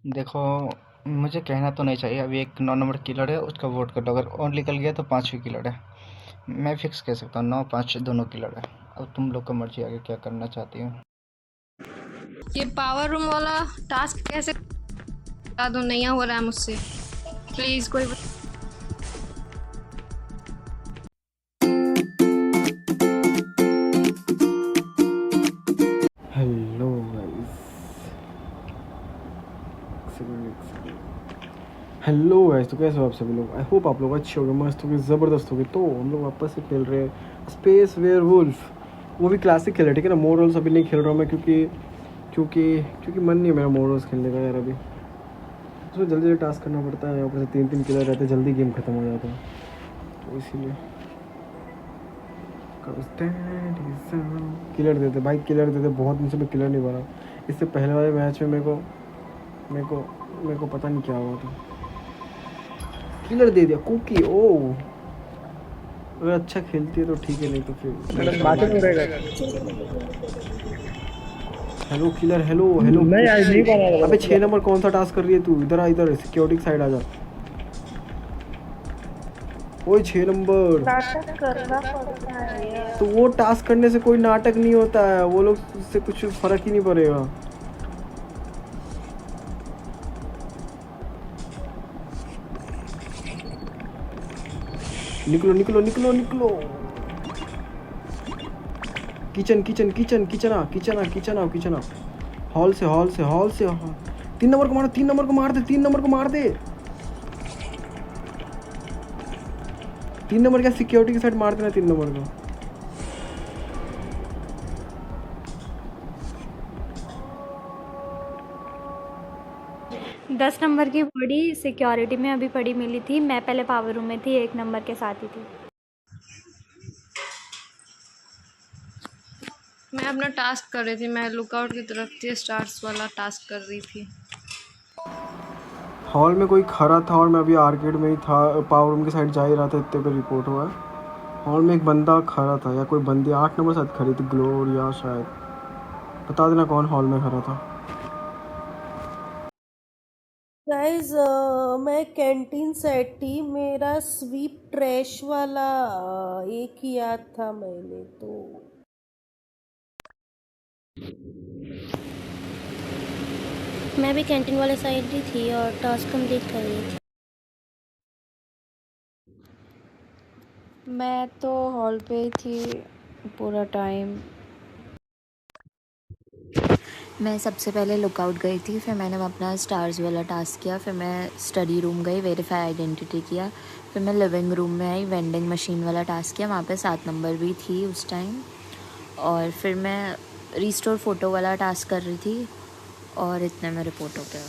देखो, मुझे कहना तो नहीं चाहिए। अभी एक 9 नंबर किलर है, उसका वोट कर लो। अगर और निकल गया तो 5वीं किलर है। मैं फिक्स कह सकता हूँ 9-5 दोनों किलर है। अब तुम लोग का मर्जी, आगे क्या करना चाहती हो। ये पावर रूम वाला टास्क कैसे बता दो, नहीं हो रहा है मुझसे। प्लीज कोई हेलो गाइस, हेलो गाइस। तो कैसे हो आप सभी लोग? आई होप आप लोग अच्छे होंगे, मस्त होंगे, ज़बरदस्त होंगे। तो हम लोग वापस से खेल रहे हैं स्पेस वेयर वुल्फ। वो भी क्लासिक खेल रहे, ठीक है ना। मोरल्स अभी नहीं खेल रहा हूँ मैं, क्योंकि क्योंकि क्योंकि मन नहीं है मेरा मोरल्स खेलने का यार। अभी उसमें जल्दी जल्दी टास्क करना पड़ता है, ऊपर से 3-3 किलर रहते, जल्दी गेम खत्म हो जाता है, तो इसीलिए किलर देते भाई, किलर देते। बहुत दिन से मैं किलर नहीं बना। इससे पहले वाले मैच में मेरे को पता नहीं क्या हुआ था, किलर दे दिया कुकी। ओ, अगर अच्छा खेलती है तो ठीक है, नहीं तो फिर बातें नहीं रहेगा। हेलो किलर, हेलो हेलो नहीं आज नहीं कुकी। बना अबे रहा। 6 नंबर कौन सा टास्क कर रही है तू? इधर आ, इधर सिक्योरिटी साइड आ जा। ओए 6 नंबर, नाटक करना पड़ता है यार। तो वो टास्क करने से कोई नाटक नहीं होता है, वो लोग उससे कुछ फर्क ही नहीं पड़ेगा। निकलो निकलो निकलो निकलो। किचन किचन किचन किचन आ, किचन आ, किचन आ, किचन आ। हॉल से हॉल से हॉल से 3 नंबर को मार, 3 नंबर को मार दे, 3 नंबर को मार दे। 3 नंबर क्या, सिक्योरिटी के साइड मार देना 3 नंबर को। 10 नंबर की बॉडी सिक्योरिटी में अभी पड़ी मिली थी। मैं पहले पावर रूम में थी, 1 नंबर के साथ ही थी। मैं अपना टास्क कर रही थी, मैं लुकआउट की तरफ थी, स्टार्स वाला टास्क कर रही थी। हॉल में कोई खड़ा था और मैं अभी आर्केड में ही था, पावर रूम के साइड जा ही रहा था, इतने पे रिपोर्ट हुआ है। हॉल में एक बंदा खड़ा था, या कोई बंदी 8 नंबर साथ खड़ी थी, ग्लोरिया शायद। बता देना कौन हॉल में खड़ा था। गाइस, मैं कैंटीन सेट थी। मेरा स्वीप ट्रैश वाला एक ही याद था मैंने तो। मैं भी कैंटीन वाले साइड ही थी और टास्क कंप्लीट कर रही थी। मैं तो हॉल पे ही थी पूरा टाइम। मैं सबसे पहले लुकआउट गई थी, फिर मैंने अपना स्टार्स वाला टास्क किया, फिर मैं स्टडी रूम गई, वेरीफाई आइडेंटिटी किया, फिर मैं लिविंग रूम में आई, वेंडिंग मशीन वाला टास्क किया, वहाँ पे 7 नंबर भी थी उस टाइम। और फिर मैं रिस्टोर फ़ोटो वाला टास्क कर रही थी और इतने में रिपोर्ट हो गया।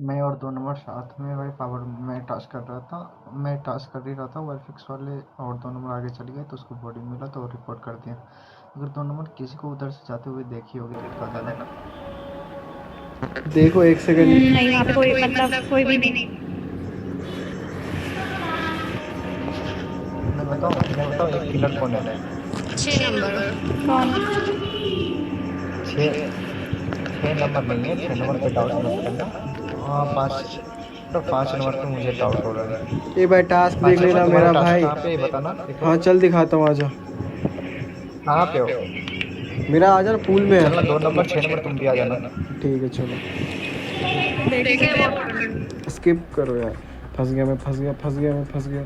मैं और 2 नंबर साथ में भाई पावर में टास्क कर रहा था। मैं टास्क कर ही रहा था, वायर फिक्स वाले, और 2 नंबर आगे चल गए तो उसको बॉडी मिला तो रिपोर्ट कर दिया। अगर 2 नंबर किसी को उधर से जाते हुए देखी होगी तो बता देना। देखो 1 सेकंड। नहीं, वहाँ पे कोई मतलब कोई भी नहीं। मैं बताऊँ एक किलर कौन है? 6 नंबर। कौन? 6 6 नंबर नहीं है, 6 नंबर पे डाउट मत करना। हाँ, 5 नंबर पे मुझे डाउट हो रहा है। ए भाई टास्क 5 देख नंबर लेना तुम्हारा मेरा टास्क भाई। कहाँ पे है बताना, देखो। हाँ चल दिखाता हूँ, आजा। कहाँ पे हो? मेरा आजा ना, पूल में चलना है। 2 नंबर 6 नंबर तुम भी आ जाना। ठीक है चलो, देखे वोट करना। स्किप करो यार। फंस गया मैं, फंस गया, फंस गया, मैं फंस गया।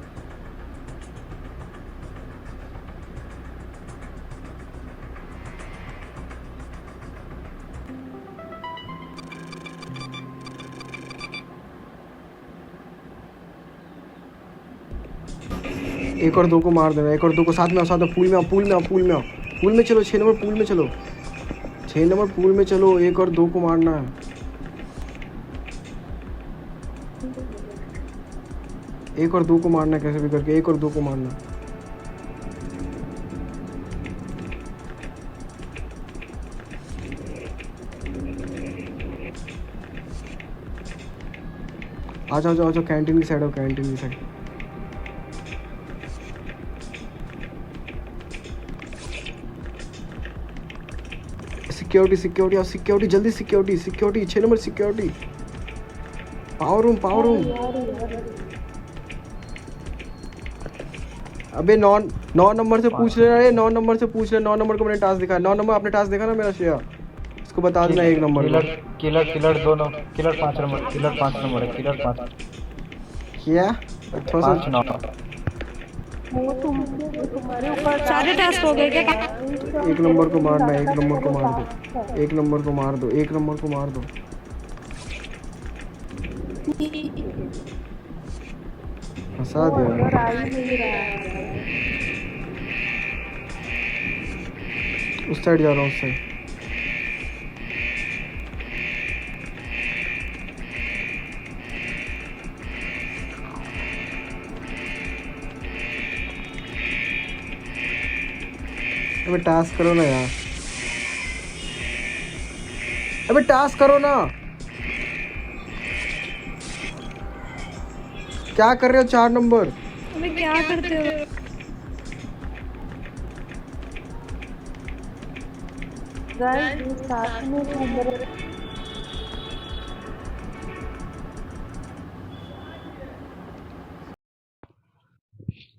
एक और 2 को मार देना, एक और 2 को साथ में आओ, साथ में पूल में आओ, पूल में आओ, पूल में आओ, पूल में चलो। 6 नंबर पूल में चलो, 6 नंबर पूल में चलो। एक और 2 को मारना है। एक और 2 को मारना है, कैसे भी करके एक और 2 को मारना। आ जाओ, जाओ जाओ, कैंटीन की साइड हो, कैंटीन की साइड। सिक्योरिटी और सिक्योरिटी जल्दी security 6 number security power room अबे 9 नंबर से पूछ ले रे 9 नंबर से पूछ ले 9 नंबर को मैंने टास्क दिखाया 9 नंबर आपने टास्क देखा ना मेरा शेयर इसको बता देना 1 नंबर को किलर दोनों किलर 5 नंबर है किलर 5 क्या थोड़ा सा तुम्हारे ऊपर सारे टास्क हो गए क्या? 1 नंबर को मारना 1 नंबर को मार दो 1 नंबर को मार दो 1 नंबर को मार दो फंसा दिया उस साइड जा रहा हूँ उस साइड अबे टास्क करो ना यार अबे टास्क करो ना क्या कर रहे हो 4 नंबर अबे क्या करते हो?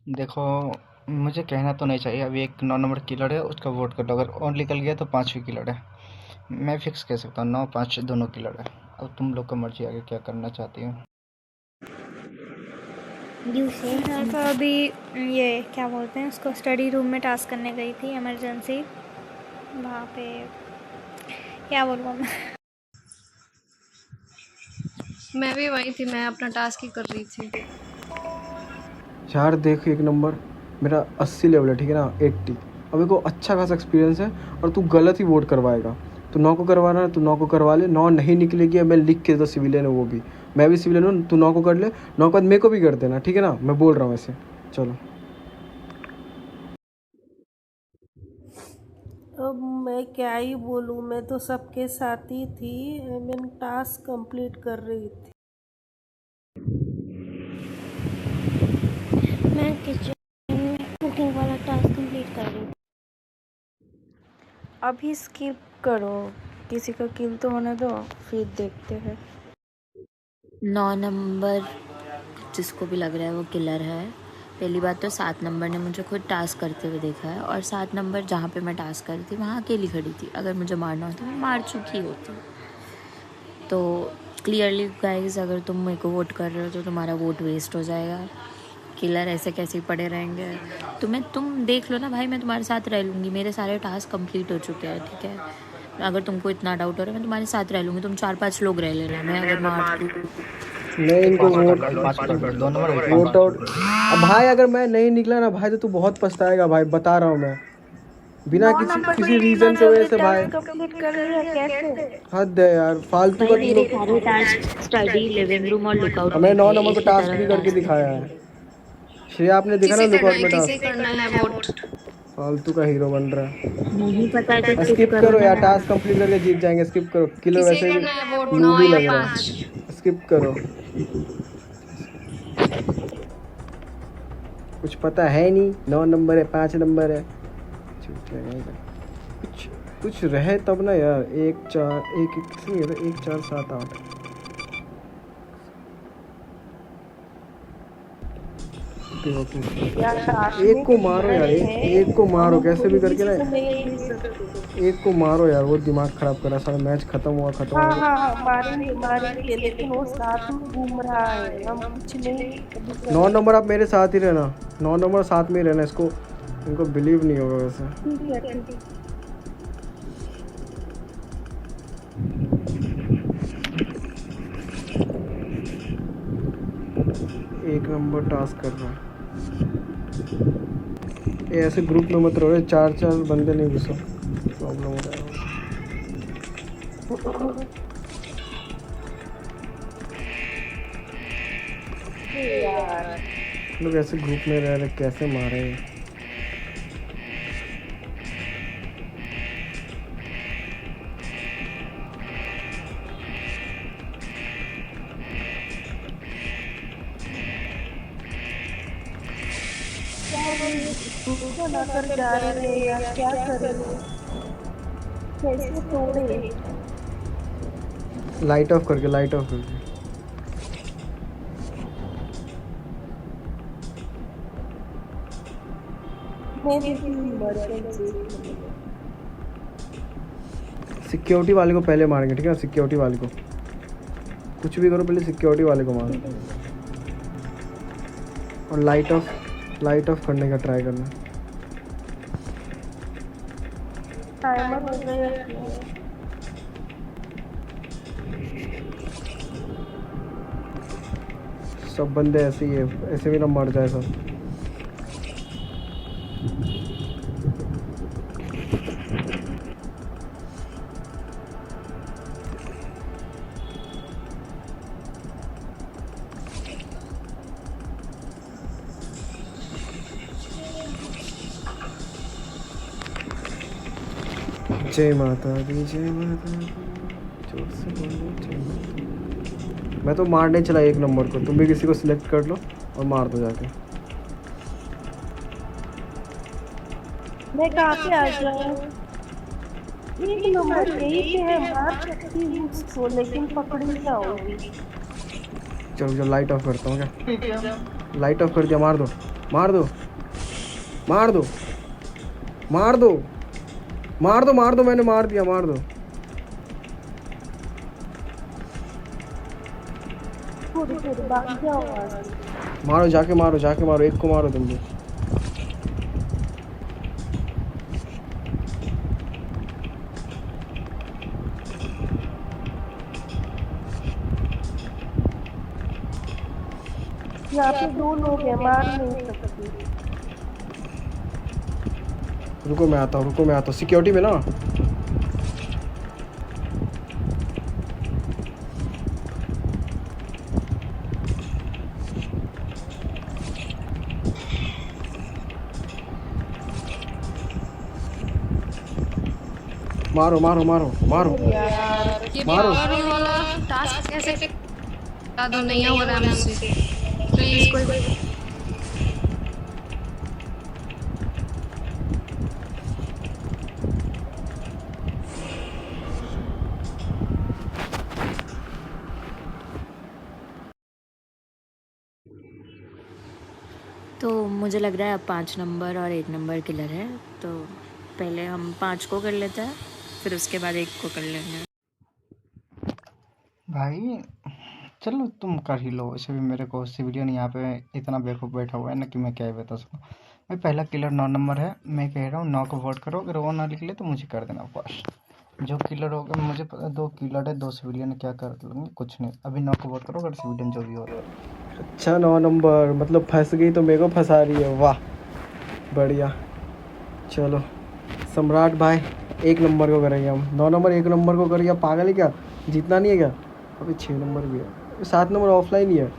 देखो मुझे कहना तो नहीं चाहिए अभी एक 9 नंबर किलर है उसका वोट कर लो अगर और निकल गया तो 5वीं किलर है मैं फिक्स कह सकता हूँ 9 5 दोनों किलर है अब तुम लोग का मर्जी आगे क्या करना चाहती हो तो अभी ये क्या बोलते हैं उसको स्टडी रूम में टास्क करने गई थी इमरजेंसी वहाँ पे क्या बोलूँ मैं भी वही थी, मैं अपना टास्क ही कर रही थी। यार देख 1 नंबर मेरा 80 लेवल है ठीक है ना 80 अभी को अच्छा खासा एक्सपीरियंस है और तू गलत ही वोट करवाएगा तू 9 को करवाना है तू 9 को करवा ले 9 नहीं निकलेगी मैं लिख के तो सिविलियन है वो भी मैं भी सिविलियन हूँ तू 9 को कर ले 9 के बाद मेरे को भी कर देना ठीक है ना मैं बोल रहा हूँ ऐसे चलो अब मैं क्या ही बोलूँ मैं तो सबके साथ ही थी मैंने टास्क कंप्लीट कर रही थी मैं किचन में कुकिंग वाला टास्क कंप्लीट कर रही थी। अभी स्किप करो, किसी का किल तो होने दो, फिर देखते हैं। 9 नंबर जिसको भी लग रहा है वो किलर है। पहली बात तो 7 नंबर ने मुझे खुद टास्क करते हुए देखा है और 7 नंबर जहाँ पे मैं टास्क कर रही थी वहाँ अकेली खड़ी थी। अगर मुझे मारना होता मैं मार चुकी होती। तो क्लियरली गाइस अगर तुम मेरे को वोट कर रहे हो तो तुम्हारा वोट वेस्ट हो जाएगा। किलर ऐसे कैसे ही पड़े रहेंगे। तुम देख लो ना भाई, मैं तुम्हारे साथ रह लूँगी। मेरे सारे टास्क कंप्लीट हो चुके हैं, ठीक है। अगर तुमको इतना डाउट हो रहा है मैं तुम्हारे साथ रह लूँगी। तुम 4-5 लोग रह लेना। मैं अगर मार मैं इनको वोट आउट अब भाई अगर मैं नहीं निकला ना भाई तो तू बहुत पछताएगा भाई, बता रहा हूँ मैं बिना किसी रीजन की वजह से भाई। हद है यार फालतू का। मेरे सारे टास्क स्टडी, लिविंग रूम और लुकआउट मैं 9 नंबर को टास्क भी करके दिखाया है। श्रेया आपने देखा ना लुकआउट में टास्क। फालतू का हीरो बन रहा है। नहीं पता तो स्किप करो यार, टास्क कंप्लीट करके जीत जाएंगे। स्किप करो, किलो वैसे ही लूज ही लग रहा है। स्किप करो, कुछ पता है नहीं। 9 नंबर है, 5 नंबर है, कुछ रहे तब ना यार। 1 4 1 1 4 7 8 एक को मारो यार, एक को मारो कैसे भी करके ना, एक को मारो यार। वो दिमाग खराब कर रहा है सारा। मैच खत्म हुआ मारेंगे लेकिन वो साथ में घूम रहा है, हम कुछ नहीं। 9 नंबर आप मेरे साथ ही रहना, 9 नंबर साथ में ही रहना। इसको इनको बिलीव नहीं होगा वैसे। 1 नंबर टास्क कर रहा है। ये ऐसे ग्रुप में मत रहो, 4 बंदे नहीं घुसो, प्रॉब्लम हो जाएगा। लोग ऐसे ग्रुप में रह रहे, कैसे मारे। कर जा रहे हैं यार, क्या करें। कैसे तोड़े? लाइट ऑफ करके, लाइट ऑफ करके। मेरी इमरजेंसी। सिक्योरिटी वाले को पहले मारेंगे, ठीक है? सिक्योरिटी वाले को कुछ भी करो, पहले सिक्योरिटी वाले को मारो। और लाइट ऑफ करने का ट्राई करना। टाइमर हो गया। सब बंदे ऐसे ही है, ऐसे भी ना मर जाए सब। जय माता दी, जय माता दी, जोर से बोलो जय माता दी। मैं तो मारने चला एक नंबर को, तुम भी किसी को सिलेक्ट कर लो और मार दो जाके। मैं कहाँ पे आ जाऊँ? एक नंबर यही पे है, मार सकती हूँ उसको, लेकिन पकड़ नहीं जाऊंगी। चलो लाइट ऑफ करता हूँ क्या? लाइट ऑफ कर दिया, मार दो मार दो मार दो मार दो मार दो मार दो, मैंने मार दिया, मार दो। थोड़ी भाग जाओ। मारो जाके, मारो जाके, मारो एक को, मारो तुम भी। यहाँ पे 2 लोग हैं, मार नहीं सकती। रुको मैं आता हूँ, सिक्योरिटी में ना। मारो मारो मारो मारो ये मारो। पावर रूम वाला टास्क कैसे बता दो, नहीं हो रहा है मुझसे। प्लीज कोई तो मुझे लग रहा है अब 5 नंबर और 1 नंबर किलर है, तो पहले हम 5 को कर लेते हैं, फिर उसके बाद 1 को कर लेंगे। भाई चलो तुम कर ही लो, वैसे भी मेरे को सिविलियन यहाँ पे इतना बेवकूफ़ बैठा हुआ है ना कि मैं क्या ही बता सकूँ। भाई पहला किलर 9 नंबर है, मैं कह रहा हूँ 9 को वोट करो, अगर वो ना निकले तो मुझे कर देना पास। जो किलर होगा, मुझे पता 2 किलर है, 2 सिविलियन, क्या कर लूँगी कुछ नहीं। अभी 9 को वोट करो, अगर सिविलियन जो भी हो। अच्छा 9 नंबर मतलब फंस गई तो मेरे को फंसा रही है, वाह बढ़िया। चलो सम्राट भाई 1 नंबर को करेंगे हम। 9 नंबर 1 नंबर को करेंगे, पागल है क्या? जीतना नहीं है क्या? अभी 6 नंबर भी है, 7 नंबर ऑफलाइन ही है।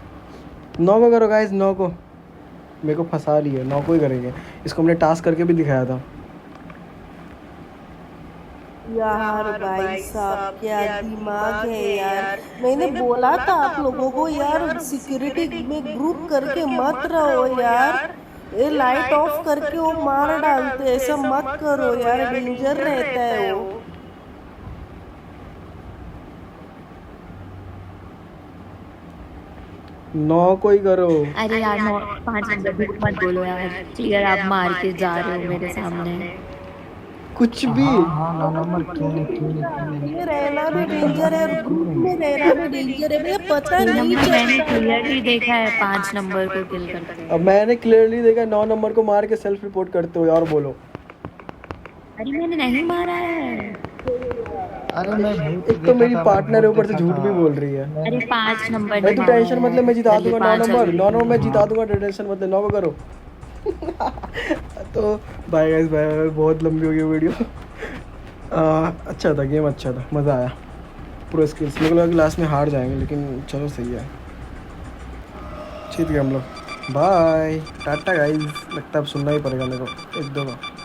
9 को करो गाइस, 9 को। मेरे को फंसा रही है, 9 को ही करेंगे। इसको हमने टास्क करके भी दिखाया था। यार भाई साहब क्या दिमाग है यार। मैंने बोला था आप लोगों को यार, सिक्योरिटी में ग्रुप करके मत रहो यार। ये लाइट ऑफ करके वो मार डालते, ऐसा मत करो यार, डेंजर रहता है वो। नौ को ही करो। अरे यार 5 नंबर भी मत बोलो यार, क्लियर आप मार के जा रहे हो मेरे सामने। कुछ भी हाँ 9 नंबर क्यों नहीं। ये रहना भी डेंजर है, ग्रुप में रहना भी डेंजर है भैया, पता नहीं मैंने चलता। क्लियरली देखा है 5 नंबर को किल करते। अब मैंने क्लियरली देखा 9 नंबर को मार के सेल्फ रिपोर्ट करते हुए, और बोलो। अरे मैंने नहीं मारा है। अरे मैं एक तो मेरी पार्टनर है, ऊपर से झूठ भी बोल रही है। अरे 5 नंबर भाई तू टेंशन मतलब मैं जिता दूंगा। 9 नंबर 9 नंबर मैं हाँ। जिता दूंगा, टेंशन मतलब 9 को करो। तो बाय गाइस, बाय। बहुत लंबी हो गई वीडियो। अच्छा था गेम, अच्छा था, मज़ा आया। पूरा स्किल्स मेरे को लगा क्लास में हार जाएंगे, लेकिन चलो सही है, जीत गए हम लोग। Bye tata guys. लगता है अब सुनना ही पड़ेगा मेरे को 1-2 बार।